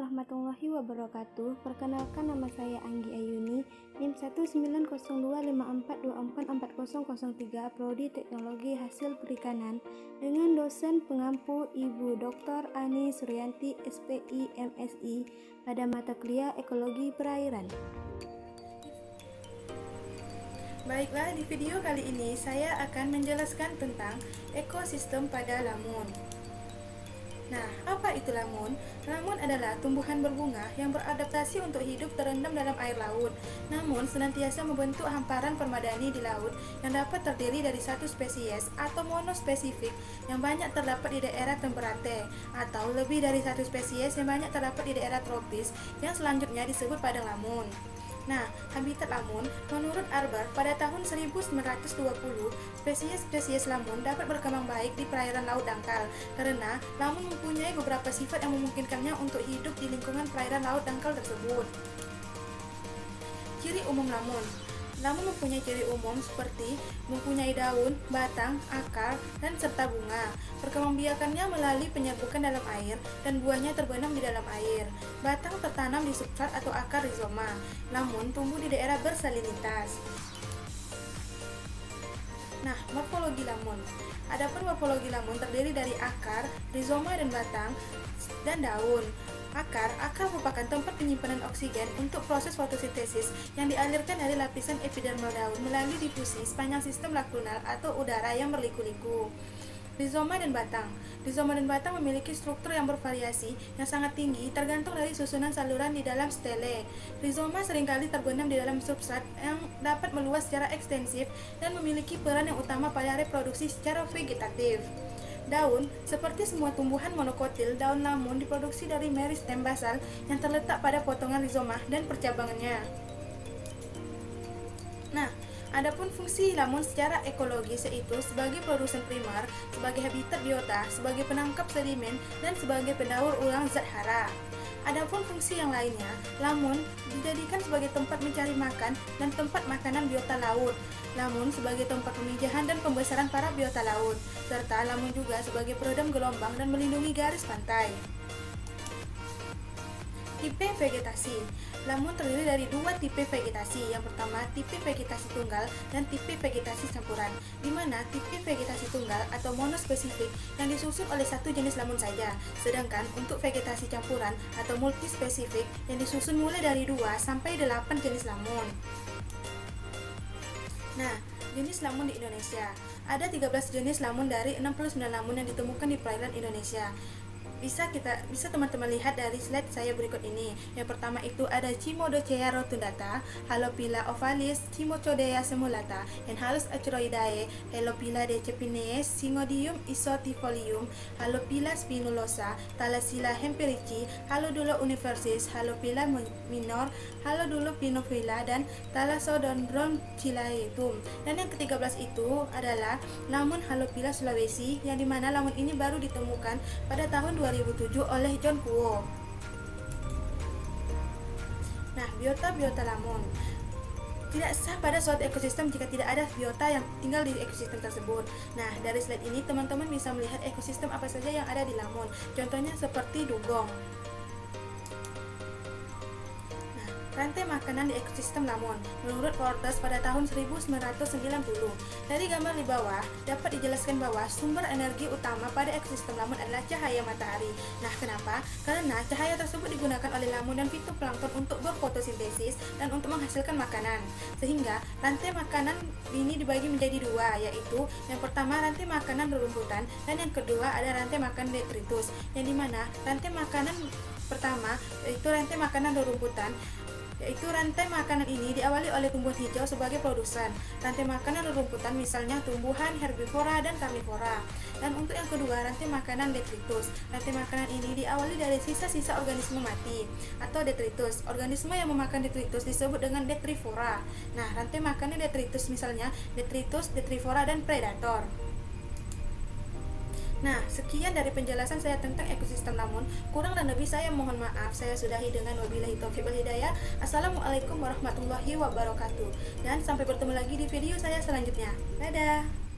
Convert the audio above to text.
warahmatullahi wabarakatuh. Perkenalkan, nama saya Anggi Ayuni, NIM 1902542444003, Prodi Teknologi Hasil Perikanan, dengan dosen pengampu Ibu Dr. Ani Suryanti, SPI, MSI, pada mata kuliah Ekologi Perairan. Baiklah, di video kali ini saya akan menjelaskan tentang ekosistem pada lamun. Nah, apa itu lamun? Lamun adalah tumbuhan berbunga yang beradaptasi untuk hidup terendam dalam air laut, namun senantiasa membentuk hamparan permadani di laut yang dapat terdiri dari satu spesies atau monospesifik yang banyak terdapat di daerah temperate, atau lebih dari satu spesies yang banyak terdapat di daerah tropis yang selanjutnya disebut padang lamun. Nah, habitat lamun, menurut Arber, pada tahun 1920, spesies-spesies lamun dapat berkembang baik di perairan laut dangkal, karena lamun mempunyai beberapa sifat yang memungkinkannya untuk hidup di lingkungan perairan laut dangkal tersebut. Ciri umum lamun. Lamun mempunyai ciri umum seperti mempunyai daun, batang, akar, dan serta bunga. Perkembangbiakannya melalui penyerbukan dalam air dan buahnya terbenam di dalam air. Batang tertanam di substrat atau akar rizoma. Lamun tumbuh di daerah bersalinitas. Nah, morfologi lamun. Adapun morfologi lamun terdiri dari akar, rizoma dan batang, dan daun. Akar merupakan tempat penyimpanan oksigen untuk proses fotosintesis yang dialirkan dari lapisan epidermal daun melalui difusi sepanjang sistem lakrunal atau udara yang berliku-liku. Rizoma dan batang memiliki struktur yang bervariasi yang sangat tinggi tergantung dari susunan saluran di dalam stele. Rizoma seringkali terbenam di dalam substrat yang dapat meluas secara ekstensif dan memiliki peran yang utama pada reproduksi secara vegetatif. Daun, seperti semua tumbuhan monokotil, daun lamun diproduksi dari meristem basal yang terletak pada potongan rizoma dan percabangannya. Nah, adapun fungsi lamun secara ekologis yaitu sebagai produsen primer, sebagai habitat biota, sebagai penangkap sedimen, dan sebagai pendaur ulang zat hara. Adapun fungsi yang lainnya, lamun dijadikan sebagai tempat mencari makan dan tempat makanan biota laut. Lamun sebagai tempat pemijahan dan pembesaran para biota laut, serta lamun juga sebagai peredam gelombang dan melindungi garis pantai. Tipe vegetasi. Lamun terdiri dari dua tipe vegetasi. Yang pertama, tipe vegetasi tunggal dan tipe vegetasi campuran, di mana tipe vegetasi tunggal atau monospesifik yang disusun oleh satu jenis lamun saja, sedangkan untuk vegetasi campuran atau multispesifik yang disusun mulai dari 2 sampai 8 jenis lamun. Nah, jenis lamun di Indonesia. Ada 13 jenis lamun dari 69 lamun yang ditemukan di perairan Indonesia. Bisa teman-teman lihat dari slide saya berikut ini. Yang pertama itu ada Cimodocea rotundata, Halophila ovalis, Cimochodea semulata, Enhalus acroidae, Helopila decepines, Syngodium isotifolium, Halophila spinulosa, Thalassila hemperici, Halodulo universis, Halophila minor, Halodulo pinophila, dan Thalassodendron chilaetum. Dan yang ke-13 itu adalah lamun Halophila Sulawesi, yang dimana lamun ini baru ditemukan pada tahun 2007 oleh John Kuo. Nah, biota lamun. Tidak sah pada suatu ekosistem jika tidak ada biota yang tinggal di ekosistem tersebut. Nah, dari slide ini teman-teman bisa melihat ekosistem apa saja yang ada di lamun. Contohnya seperti dugong. Rantai makanan di ekosistem lamun. Menurut Portes pada tahun 1990, dari gambar di bawah dapat dijelaskan bahwa sumber energi utama pada ekosistem lamun adalah cahaya matahari. Nah, kenapa? Karena cahaya tersebut digunakan oleh lamun dan fitoplankton untuk berfotosintesis dan untuk menghasilkan makanan. Sehingga rantai makanan ini dibagi menjadi 2, yaitu yang pertama rantai makanan rerumputan dan yang kedua ada rantai makanan detritus. Yang dimana rantai makanan pertama yaitu rantai makanan rerumputan, yaitu rantai makanan ini diawali oleh tumbuhan hijau sebagai produsen. Rantai makanan rerumputan misalnya tumbuhan herbivora dan karnivora. Dan untuk yang kedua, rantai makanan detritus. Rantai makanan ini diawali dari sisa-sisa organisme mati atau detritus. Organisme yang memakan detritus disebut dengan detrivora. Nah, rantai makanan detritus misalnya detritus, detrivora, dan predator. Nah, sekian dari penjelasan saya tentang ekosistem lamun. Kurang dan lebih saya mohon maaf. Saya sudahi dengan wabillahi taufiq wal hidayah. Assalamualaikum warahmatullahi wabarakatuh. Dan sampai bertemu lagi di video saya selanjutnya. Dadah.